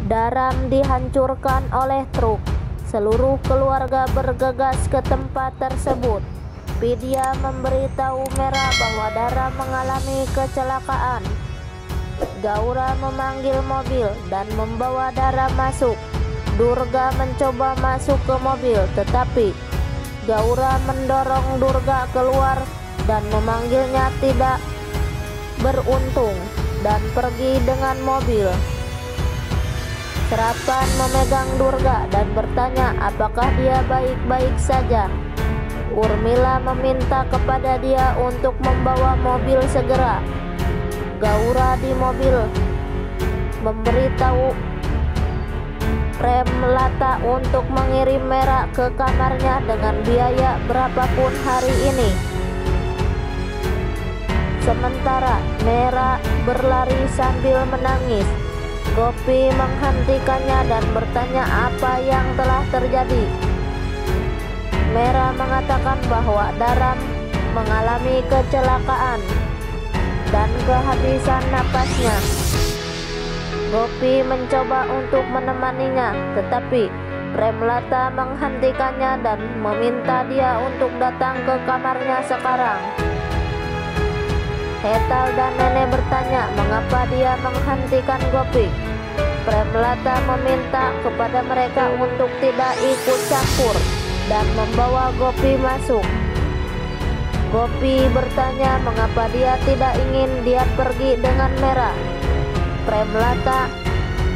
Daram dihancurkan oleh truk. Seluruh keluarga bergegas ke tempat tersebut. Vidya memberitahu Mera bahwa Daram mengalami kecelakaan. Gaura memanggil mobil dan membawa Daram masuk. Durga mencoba masuk ke mobil, tetapi Gaura mendorong Durga keluar dan memanggilnya tidak beruntung dan pergi dengan mobil. Serapan memegang Durga dan bertanya apakah dia baik-baik saja. Urmila meminta kepada dia untuk membawa mobil segera. Gaura di mobil memberitahu Premlata untuk mengirim Mera ke kamarnya dengan biaya berapapun hari ini. Sementara Mera berlari sambil menangis, Gopi menghentikannya dan bertanya apa yang telah terjadi. Mera mengatakan bahwa Daram mengalami kecelakaan dan kehabisan napasnya. Gopi mencoba untuk menemaninya, tetapi Premlata menghentikannya dan meminta dia untuk datang ke kamarnya sekarang. Hetal dan Nenek bertanya mengapa dia menghentikan Gopi. Premlata meminta kepada mereka untuk tidak ikut campur dan membawa Gopi masuk. Gopi bertanya mengapa dia tidak ingin dia pergi dengan Mera. Premlata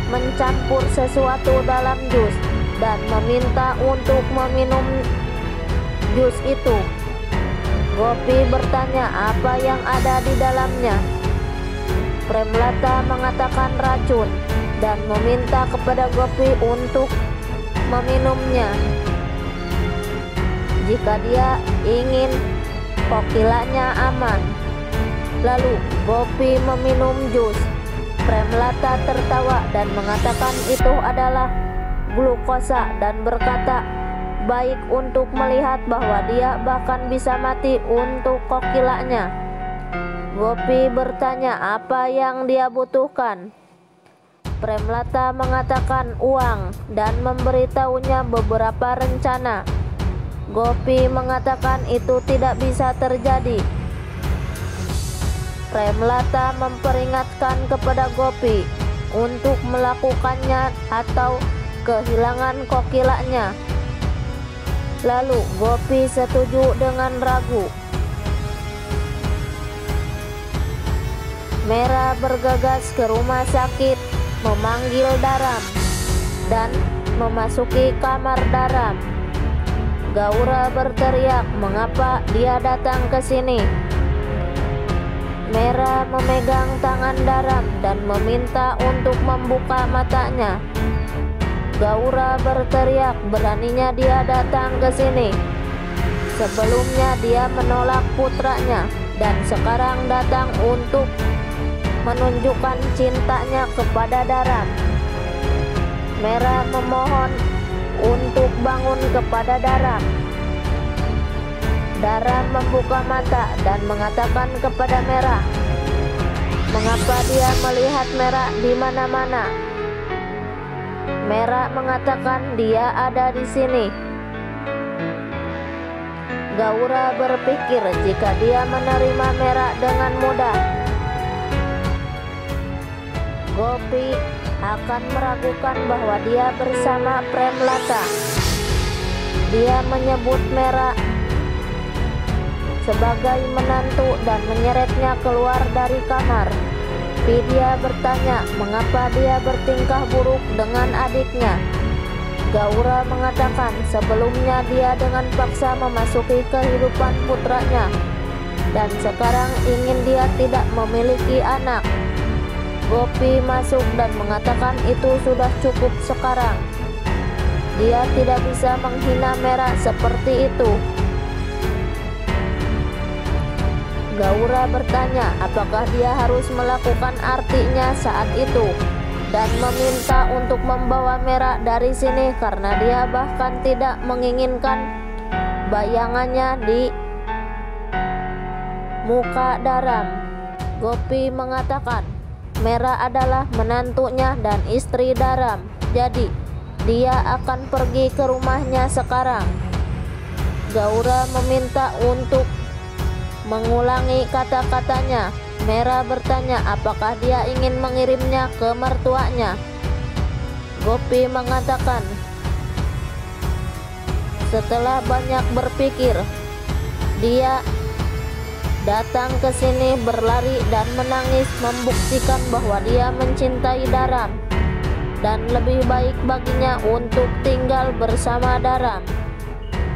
mencampur sesuatu dalam jus dan meminta untuk meminum jus itu. Gopi bertanya apa yang ada di dalamnya. Premlata mengatakan racun dan meminta kepada Gopi untuk meminumnya jika dia ingin kokilanya aman. Lalu Gopi meminum jus. Premlata tertawa dan mengatakan itu adalah glukosa dan berkata baik untuk melihat bahwa dia bahkan bisa mati untuk kokilanya. Gopi bertanya apa yang dia butuhkan. Premlata mengatakan uang dan memberitahunya beberapa rencana. Gopi mengatakan itu tidak bisa terjadi. Premlata memperingatkan kepada Gopi untuk melakukannya atau kehilangan kokilanya. Lalu Gopi setuju dengan ragu. Mera bergegas ke rumah sakit memanggil Daram dan memasuki kamar Daram. Gaura berteriak mengapa dia datang ke sini. Mera memegang tangan Daram dan meminta untuk membuka matanya. Gaura berteriak beraninya dia datang ke sini. Sebelumnya dia menolak putranya dan sekarang datang untuk menunjukkan cintanya kepada Daram. Mera memohon untuk bangun kepada Daram. Daram membuka mata dan mengatakan kepada Mera, mengapa dia melihat Mera di mana-mana. Mera mengatakan dia ada di sini. Gaura berpikir jika dia menerima Mera dengan mudah, Gopi akan meragukan bahwa dia bersama Premlata. Dia menyebut Mera sebagai menantu dan menyeretnya keluar dari kamar. Vidya bertanya mengapa dia bertingkah buruk dengan adiknya. Gaura mengatakan sebelumnya dia dengan paksa memasuki kehidupan putranya dan sekarang ingin dia tidak memiliki anak. Gopi masuk dan mengatakan itu sudah cukup sekarang. Dia tidak bisa menghina Mera seperti itu. Gaura bertanya apakah dia harus melakukan artinya saat itu dan meminta untuk membawa Mera dari sini karena dia bahkan tidak menginginkan bayangannya di muka Daram. Gopi mengatakan Mera adalah menantunya dan istri Dharam. Jadi, dia akan pergi ke rumahnya sekarang. Gaura meminta untuk mengulangi kata-katanya. Mera bertanya apakah dia ingin mengirimnya ke mertuanya. Gopi mengatakan, setelah banyak berpikir, dia datang ke sini berlari dan menangis membuktikan bahwa dia mencintai Dharam dan lebih baik baginya untuk tinggal bersama Dharam.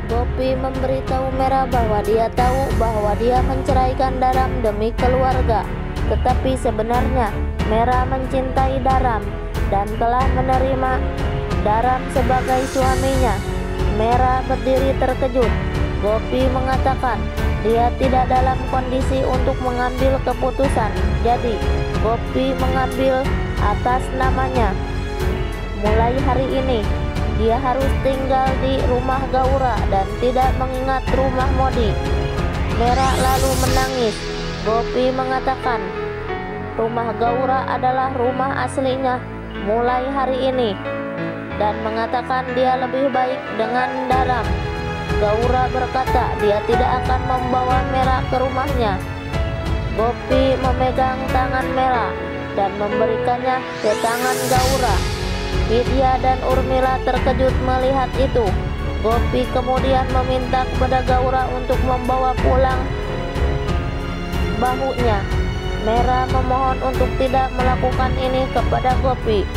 Gopi memberitahu Mera bahwa dia tahu bahwa dia menceraikan Dharam demi keluarga, tetapi sebenarnya Mera mencintai Dharam dan telah menerima Dharam sebagai suaminya. Mera berdiri terkejut. Gopi mengatakan dia tidak dalam kondisi untuk mengambil keputusan, jadi Gopi mengambil atas namanya. Mulai hari ini, dia harus tinggal di rumah Gaura dan tidak mengingat rumah Modi. Mera lalu menangis. Gopi mengatakan, rumah Gaura adalah rumah aslinya mulai hari ini, dan mengatakan dia lebih baik dengan Dharam. Gaura berkata dia tidak akan membawa Mera ke rumahnya. Gopi memegang tangan Mera dan memberikannya ke tangan Gaura. Vidya dan Urmila terkejut melihat itu. Gopi kemudian meminta kepada Gaura untuk membawa pulang bahunya. Mera memohon untuk tidak melakukan ini kepada Gopi.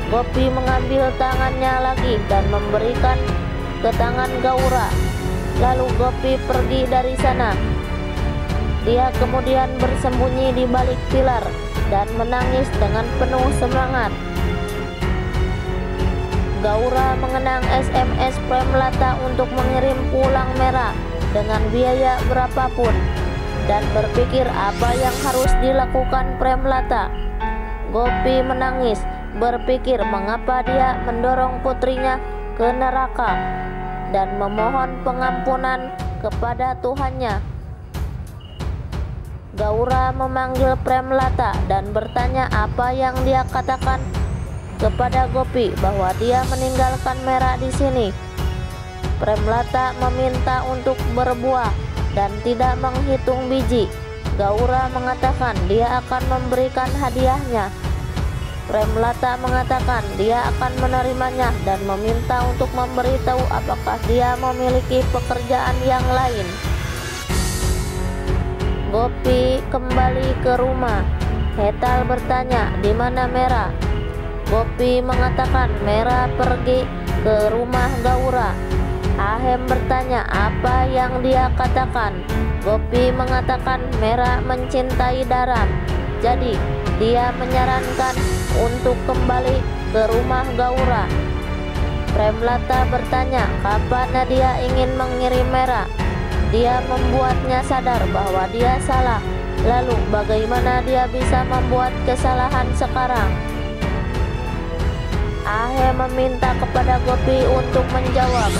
Gopi mengambil tangannya lagi dan memberikan ke tangan Gaura. Lalu Gopi pergi dari sana. Dia kemudian bersembunyi di balik pilar dan menangis dengan penuh semangat. Gaura mengenang SMS Premlata untuk mengirim pulang Mera dengan biaya berapapun dan berpikir apa yang harus dilakukan Premlata. Gopi menangis, berpikir mengapa dia mendorong putrinya ke neraka dan memohon pengampunan kepada Tuhannya. Gaura memanggil Premlata dan bertanya apa yang dia katakan kepada Gopi bahwa dia meninggalkan Mera di sini. Premlata meminta untuk berbuah dan tidak menghitung biji. Gaura mengatakan dia akan memberikan hadiahnya. Premlata mengatakan dia akan menerimanya dan meminta untuk memberitahu apakah dia memiliki pekerjaan yang lain. Gopi kembali ke rumah. Hetal bertanya, di mana Mera? Gopi mengatakan Mera pergi ke rumah Gaura. Ahem bertanya apa yang dia katakan. Gopi mengatakan Mera mencintai Dharam, jadi dia menyarankan untuk kembali ke rumah Gaura. Premlata bertanya kapan dia ingin mengirim Mera. Dia membuatnya sadar bahwa dia salah. Lalu bagaimana dia bisa membuat kesalahan sekarang? Ahem meminta kepada Gopi untuk menjawab.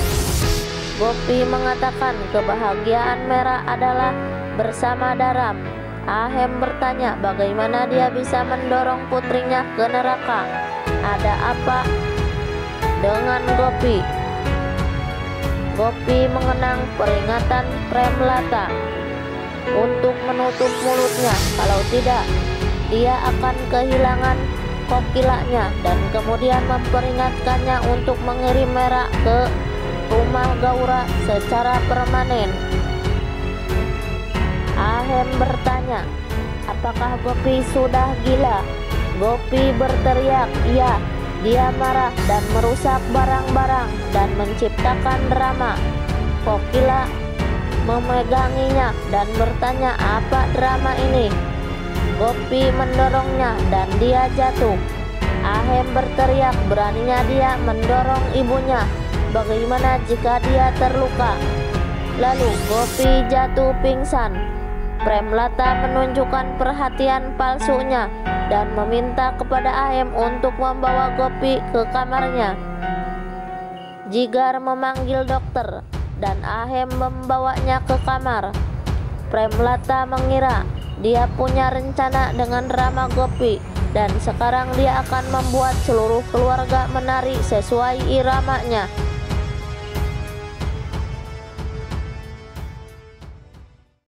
Gopi mengatakan kebahagiaan Mera adalah bersama Dharam. Ahem bertanya bagaimana dia bisa mendorong putrinya ke neraka. Ada apa dengan Gopi? Gopi mengenang peringatan Premlata untuk menutup mulutnya, kalau tidak dia akan kehilangan kokilanya, dan kemudian memperingatkannya untuk mengirim Mera ke rumah Gaura secara permanen. Ahem bertanya, apakah Gopi sudah gila? Gopi berteriak, iya. Dia marah dan merusak barang-barang dan menciptakan drama. Kokila memeganginya dan bertanya apa drama ini. Gopi mendorongnya dan dia jatuh. Ahem berteriak, beraninya dia mendorong ibunya. Bagaimana jika dia terluka? Lalu Gopi jatuh pingsan. Premlata menunjukkan perhatian palsunya dan meminta kepada Ahem untuk membawa Gopi ke kamarnya. Jigar memanggil dokter dan Ahem membawanya ke kamar. Premlata mengira Dia punya rencana dengan Rama Gopi, dan sekarang dia akan membuat seluruh keluarga menari sesuai iramanya.